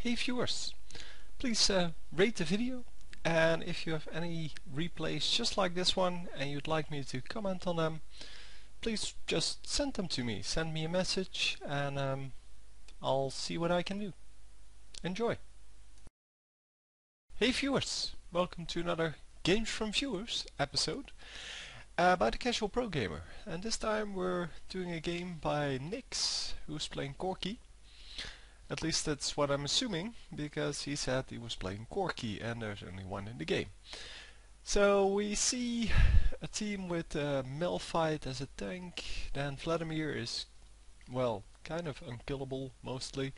Hey viewers, please rate the video, and if you have any replays just like this one and you'd like me to comment on them, please just send them to me. Send me a message and I'll see what I can do. Enjoy! Hey viewers, welcome to another Games from Viewers episode by the Casual Pro Gamer. And this time we're doing a game by Nix, who's playing Corki. At least that's what I'm assuming, because he said he was playing Corki and there's only one in the game. So we see a team with Malphite as a tank, then Vladimir is, well, kind of unkillable mostly.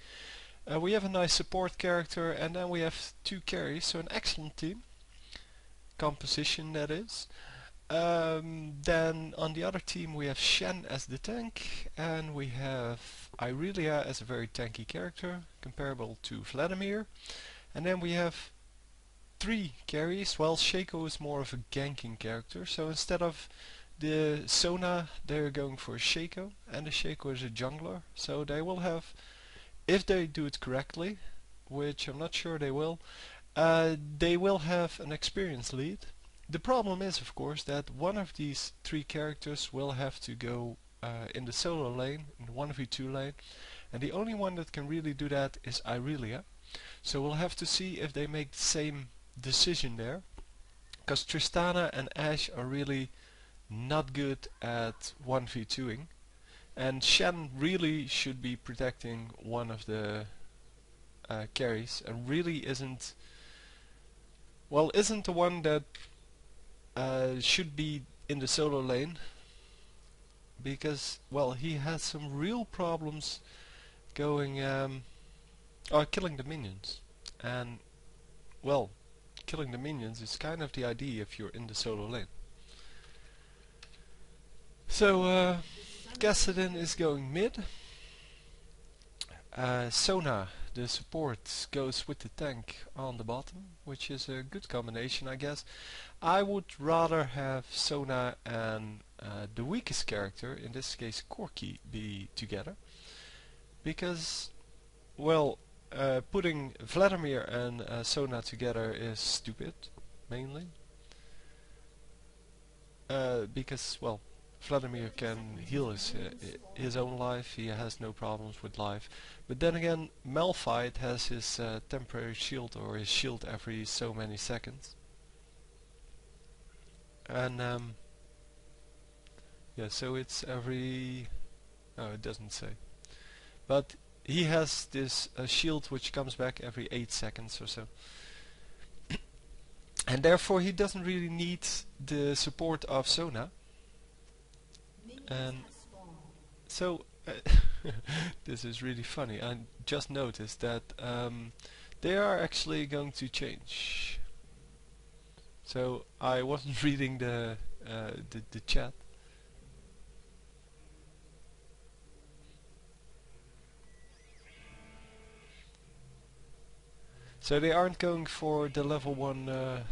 We have a nice support character, and then we have two carries, so an excellent team. Composition, that is. Then on the other team we have Shen as the tank, and we have Irelia as a very tanky character, comparable to Vladimir. And then we have three carries. Well, Shaco is more of a ganking character, so instead of the Sona they're going for Shaco, and the Shaco is a jungler, so they will have, if they do it correctly, which I'm not sure they will have an experience lead. The problem is, of course, that one of these three characters will have to go in the solo lane, in the 1v2 lane, and the only one that can really do that is Irelia. So we'll have to see if they make the same decision there, because Tristana and Ashe are really not good at 1v2ing, and Shen really should be protecting one of the carries, and really isn't the one that should be in the solo lane, because, well, he has some real problems going killing the minions. And, well, killing the minions is kind of the idea if you're in the solo lane. So Kassadin is going mid. Sona, the support, goes with the tank on the bottom, which is a good combination, I guess. I would rather have Sona and the weakest character, in this case Corki, be together, because, well, putting Vladimir and Sona together is stupid, mainly. Because, well, Vladimir can heal his own life, he has no problems with life. But then again, Malphite has his temporary shield, or his shield every so many seconds. And yeah, so it's every... oh, it doesn't say. But he has this shield which comes back every 8 seconds or so. And therefore he doesn't really need the support of Sona. And so this is really funny. I just noticed that they are actually going to change. So I wasn't reading the chat. So they aren't going for the level 1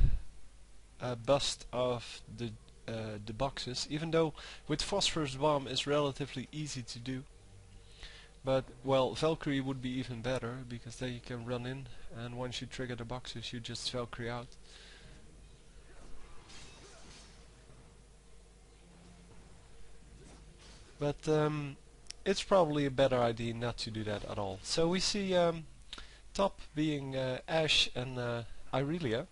bust of the boxes, even though with Phosphorus Bomb is relatively easy to do. But, well, Valkyrie would be even better, because then you can run in, and once you trigger the boxes you just Valkyrie out. But it's probably a better idea not to do that at all. So we see top being Ashe and Irelia,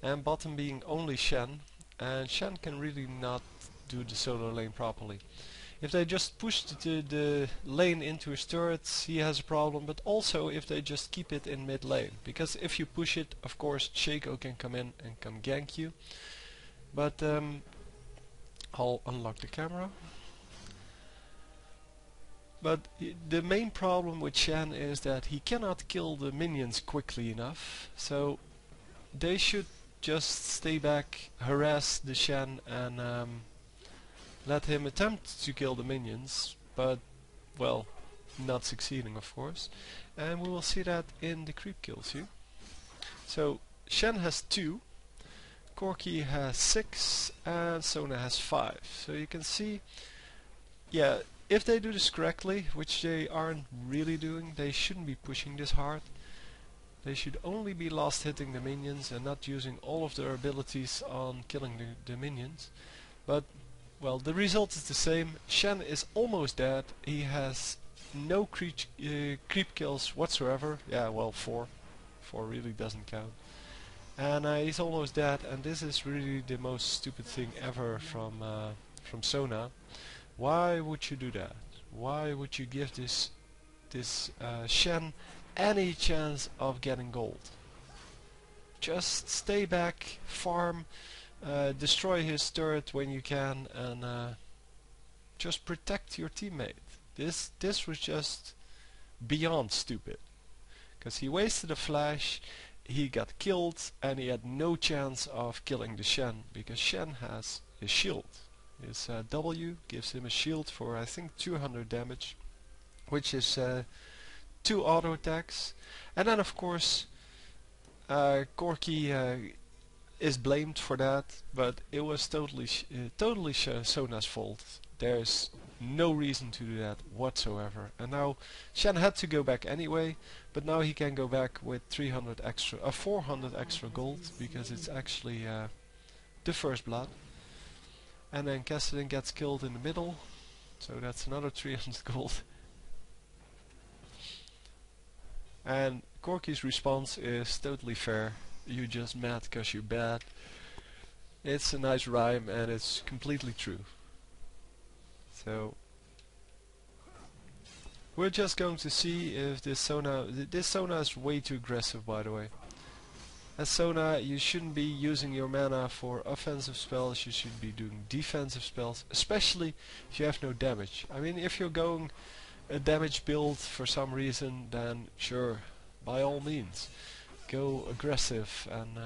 and bottom being only Shen, and Shen can really not do the solo lane properly. If they just push the lane into his turrets, he has a problem, but also if they just keep it in mid lane, because if you push it, of course Shaco can come in and come gank you. But I'll unlock the camera. But the main problem with Shen is that he cannot kill the minions quickly enough, so they should just stay back, harass the Shen, and let him attempt to kill the minions, but, well, not succeeding, of course. And we will see that in the creep kills here. So Shen has 2, Corki has 6, and Sona has 5. So you can see, yeah, if they do this correctly, which they aren't really doing, they shouldn't be pushing this hard. They should only be last hitting the minions and not using all of their abilities on killing the minions. But, well, the result is the same. Shen is almost dead. He has no creep kills whatsoever. Yeah, well, 4. 4 really doesn't count. And he's almost dead, and this is really the most stupid thing ever from Sona. Why would you do that? Why would you give this Shen any chance of getting gold? Just stay back, farm, destroy his turret when you can, and just protect your teammate. This was just beyond stupid, because he wasted a flash, he got killed, and he had no chance of killing the Shen, because Shen has his shield. His W gives him a shield for I think 200 damage, which is 2 auto attacks. And then of course Corki is blamed for that, but it was totally Sona's fault. There's no reason to do that whatsoever. And now Shen had to go back anyway, but now he can go back with 400 extra gold, because it's actually the first blood. And then Kassadin gets killed in the middle, so that's another 300 gold. And Corki's response is totally fair. You're just mad because you're bad. It's a nice rhyme, and it's completely true. So we're just going to see if this Sona is way too aggressive, by the way. As Sona, you shouldn't be using your mana for offensive spells, you should be doing defensive spells, especially if you have no damage. I mean, if you're going a damage build for some reason, then sure, by all means, go aggressive, and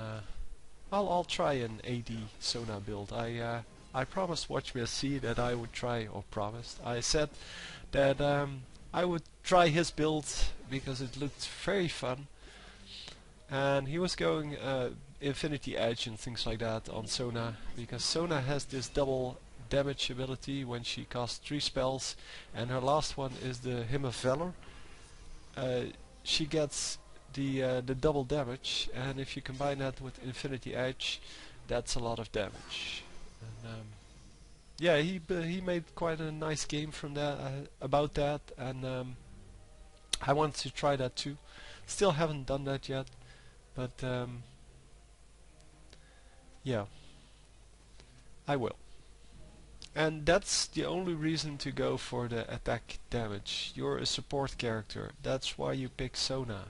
I'll try an AD Sona build. I promised Watch Me See that I would try, or promised. I said that I would try his build because it looked very fun. And he was going Infinity Edge and things like that on Sona, because Sona has this double damage ability when she casts 3 spells, and her last one is the Hymn of Valor. She gets the double damage, and if you combine that with Infinity Edge, that's a lot of damage. And, yeah, he made quite a nice game from that about that, and I wanted to try that too. Still haven't done that yet, but yeah, I will. And that's the only reason to go for the attack damage. You're a support character, that's why you pick Sona.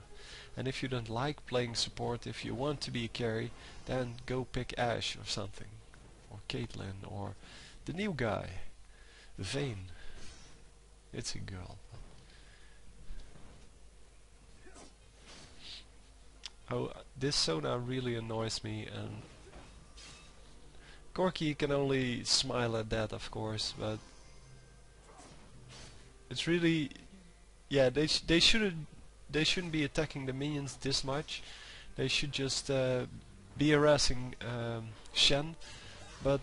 And if you don't like playing support, if you want to be a carry, then go pick Ashe or something, or Caitlyn, or the new guy, Vayne. It's a girl. Oh, this Sona really annoys me, and Corki can only smile at that, of course, but it's really, yeah, they shouldn't be attacking the minions this much. They should just be harassing Shen, but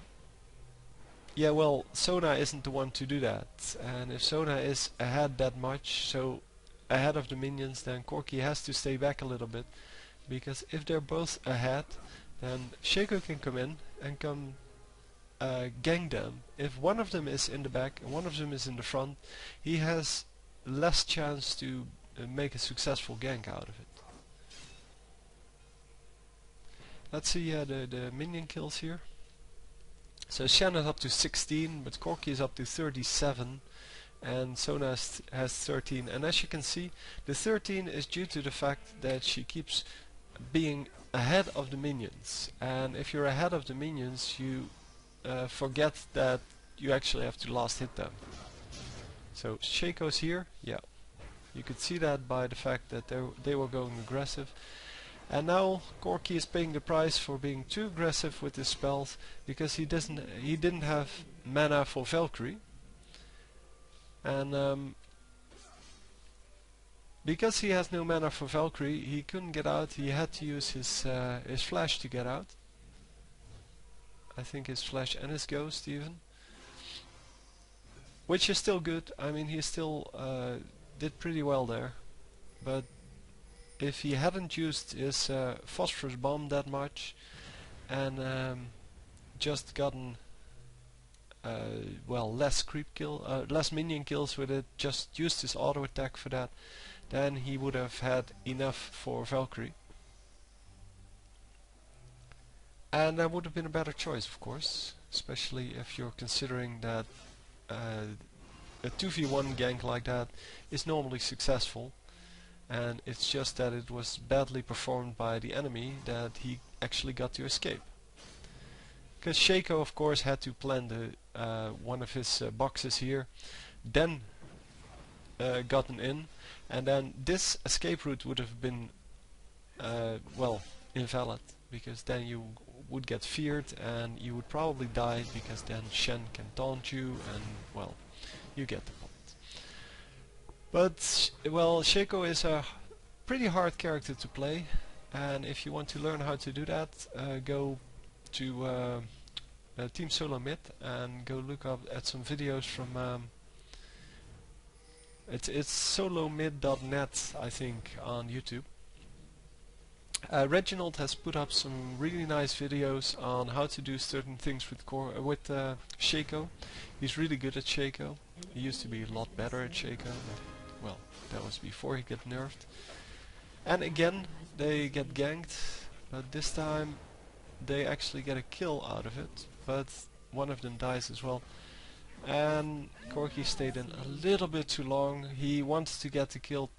yeah, well, Sona isn't the one to do that, and if Sona is ahead that much, so ahead of the minions, then Corki has to stay back a little bit, because if they're both ahead, then Shaco can come in and come gank them. If one of them is in the back and one of them is in the front, he has less chance to make a successful gank out of it. Let's see the minion kills here. So Shen is up to 16, but Corki is up to 37, and Sona has 13. And as you can see, the 13 is due to the fact that she keeps being ahead of the minions. And if you're ahead of the minions, you forget that you actually have to last hit them. So Shaco's here, yeah. You could see that by the fact that they were going aggressive. And now Corki is paying the price for being too aggressive with his spells, because he didn't have mana for Valkyrie. And because he has no mana for Valkyrie, he couldn't get out. He had to use his flash to get out. I think his flash and his ghost even, which is still good. I mean, he still did pretty well there, but if he hadn't used his phosphorus bomb that much and just gotten well, less less minion kills with it, just used his auto attack for that, then he would have had enough for Valkyrie. And that would have been a better choice, of course, especially if you're considering that a 2v1 gank like that is normally successful, and it's just that it was badly performed by the enemy that he actually got to escape. Because Shaco, of course, had to plant one of his boxes here, then gotten in, and then this escape route would have been well, invalid, because then you would get feared and you would probably die, because then Shen can taunt you, and well, you get the point. But well, Shaco is a pretty hard character to play, and if you want to learn how to do that, go to Team Solo Mid and go look up at some videos from it's solomid.net, I think, on YouTube. Reginald has put up some really nice videos on how to do certain things with Shaco. He's really good at Shaco. He used to be a lot better at Shaco, but well, that was before he got nerfed. And again, they get ganked, but this time they actually get a kill out of it, but one of them dies as well. And Corki stayed in a little bit too long. He wanted to get the kill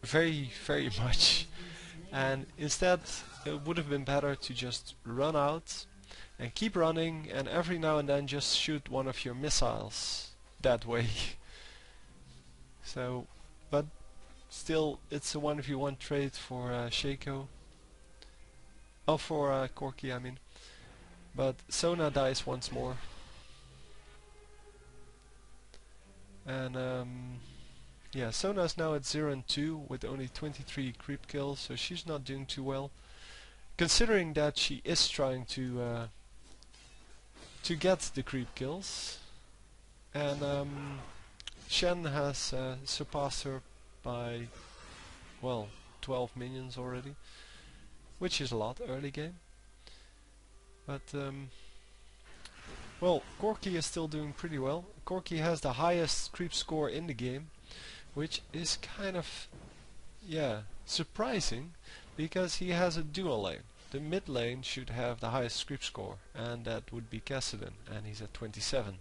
very, very much, and instead it would have been better to just run out and keep running, and every now and then just shoot one of your missiles that way. So, but still, it's a 1v1 trade for Shaco. Oh, for Corki, I mean. But Sona dies once more. And yeah, Sona is now at 0 and 2 with only 23 creep kills, so she's not doing too well. Considering that she is trying to get the creep kills. And Shen has surpassed her by, well, 12 minions already, which is a lot early game. But well, Corki is still doing pretty well. Corki has the highest creep score in the game, which is kind of, yeah, surprising, because he has a dual lane. The mid lane should have the highest creep score, and that would be Kassadin, and he's at 27.